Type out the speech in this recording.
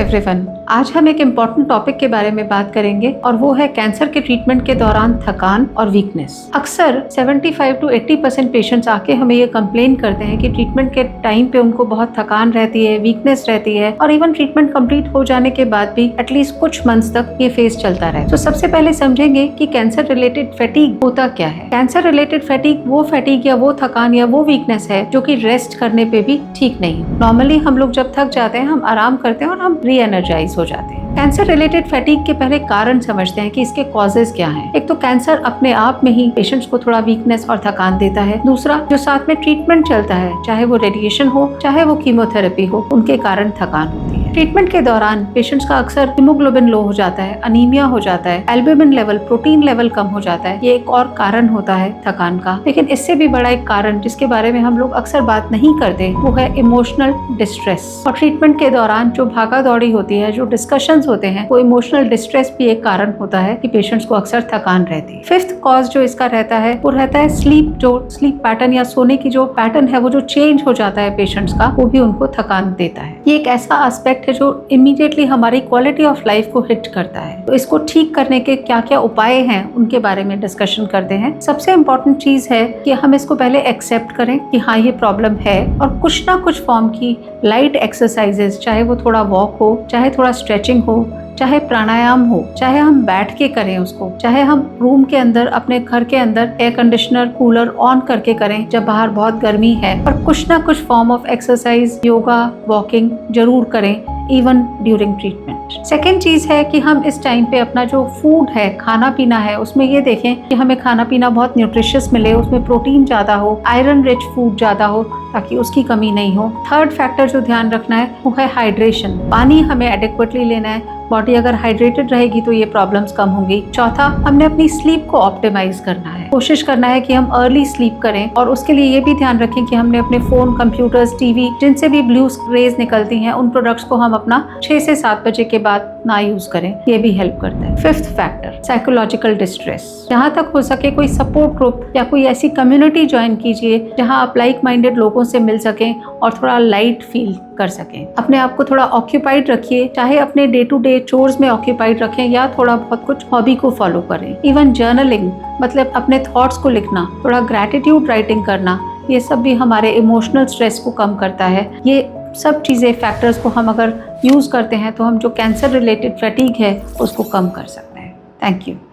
Everyone, आज हम एक इम्पॉर्टेंट टॉपिक के बारे में बात करेंगे और वो है कैंसर के ट्रीटमेंट के दौरान थकान और वीकनेस। अक्सर 75 to 80% पेशेंट्स आके हमें ये कंप्लेन करते हैं कि ट्रीटमेंट के टाइम पे उनको बहुत थकान रहती है, वीकनेस रहती है और इवन ट्रीटमेंट कंप्लीट हो जाने के बाद भी एटलीस्ट कुछ मंथ्स तक ये फेज चलता रहे। तो सबसे पहले समझेंगे कि कैंसर रिलेटेड फैटीग होता क्या है। कैंसर रिलेटेड फैटीग वो फैटीग या वो थकान या वो वीकनेस है जो कि रेस्ट करने पे भी ठीक नहीं। नॉर्मली हम लोग जब थक जाते हैं हम आराम करते हैं और हम री एनर्जाइज हो जाते हैं। कैंसर रिलेटेड फैटीग के पहले कारण समझते हैं कि इसके कॉजेज क्या हैं। एक तो कैंसर अपने आप में ही पेशेंट्स को थोड़ा वीकनेस और थकान देता है। दूसरा, जो साथ में ट्रीटमेंट चलता है, चाहे वो रेडिएशन हो चाहे वो कीमोथेरेपी हो, उनके कारण थकान होती है। ट्रीटमेंट के दौरान पेशेंट्स का अक्सर हीमोग्लोबिन लो हो जाता है, अनीमिया हो जाता है, एल्ब्यूमिन लेवल, प्रोटीन लेवल कम हो जाता है। ये एक और कारण होता है थकान का। लेकिन इससे भी बड़ा एक कारण जिसके बारे में हम लोग अक्सर बात नहीं करते वो है इमोशनल डिस्ट्रेस। और ट्रीटमेंट के दौरान जो भागा दौड़ी होती है, जो डिस्कशंस होते हैं, वो इमोशनल डिस्ट्रेस भी एक कारण होता है कि पेशेंट्स को अक्सर थकान रहती है। फिफ्थ कॉज जो इसका रहता है वो रहता है स्लीप। जो स्लीप पैटर्न या सोने की जो पैटर्न है वो जो चेंज हो जाता है पेशेंट्स का, वो भी उनको थकान देता है। ये एक ऐसा एस्पेक्ट है जो इमीडिएटली हमारी क्वालिटी ऑफ लाइफ को हिट करता है। तो इसको ठीक करने के क्या क्या उपाय हैं उनके बारे में डिस्कशन करते हैं। सबसे इम्पोर्टेंट चीज है कि हम इसको पहले एक्सेप्ट करें कि हाँ ये प्रॉब्लम है और कुछ ना कुछ फॉर्म की लाइट एक्सरसाइजेस, चाहे वो थोड़ा वॉक हो, चाहे थोड़ा स्ट्रेचिंग हो, चाहे प्राणायाम हो, चाहे हम बैठ के करें उसको, चाहे हम रूम के अंदर अपने घर के अंदर एयर कंडीशनर कूलर ऑन करके करें जब बाहर बहुत गर्मी है, और कुछ ना कुछ form of exercise, yoga, walking जरूर करें इवन ड्यूरिंग ट्रीटमेंट। सेकेंड चीज है कि हम इस टाइम पे अपना जो फूड है, खाना पीना है, उसमें ये देखें कि हमें खाना पीना बहुत न्यूट्रिशियस मिले, उसमें प्रोटीन ज्यादा हो, आयरन रिच फूड ज्यादा हो ताकि उसकी कमी नहीं हो। थर्ड फैक्टर जो ध्यान रखना है वो है हाइड्रेशन। पानी हमें एडिक्वेटली लेना है। बॉडी अगर हाइड्रेटेड रहेगी तो ये प्रॉब्लम्स कम होंगी। चौथा, हमने अपनी स्लीप को ऑप्टिमाइज करना है। कोशिश करना है कि हम अर्ली स्लीप करें और उसके लिए ये भी ध्यान रखें कि हमने अपने फोन, कंप्यूटर्स, टीवी जिनसे भी ब्लू रेज निकलती हैं उन प्रोडक्ट्स को हम अपना 6 से 7 बजे के बाद ना यूज करें। ये भी हेल्प करता है। Fifth factor, psychological distress. जहाँ तक हो सके कोई सपोर्ट ग्रुप या कोई ऐसी कम्युनिटी ज्वाइन कीजिए जहाँ आप लाइक माइंडेड लोगों से मिल सकें और थोड़ा लाइट फील कर सकें। अपने आप को थोड़ा ऑक्यूपाइड रखिए, चाहे अपने डे टू डे चोर्स में ऑक्यूपाइड रखें या थोड़ा बहुत कुछ हॉबी को फॉलो करें। इवन जर्नलिंग, मतलब अपने थॉट्स को लिखना, थोड़ा ग्रैटिट्यूड राइटिंग करना, ये सब भी हमारे इमोशनल स्ट्रेस को कम करता है। ये सब चीज़ें, फैक्टर्स को हम अगर यूज़ करते हैं तो हम जो कैंसर रिलेटेड फैटीग है उसको कम कर सकते हैं। Thank you.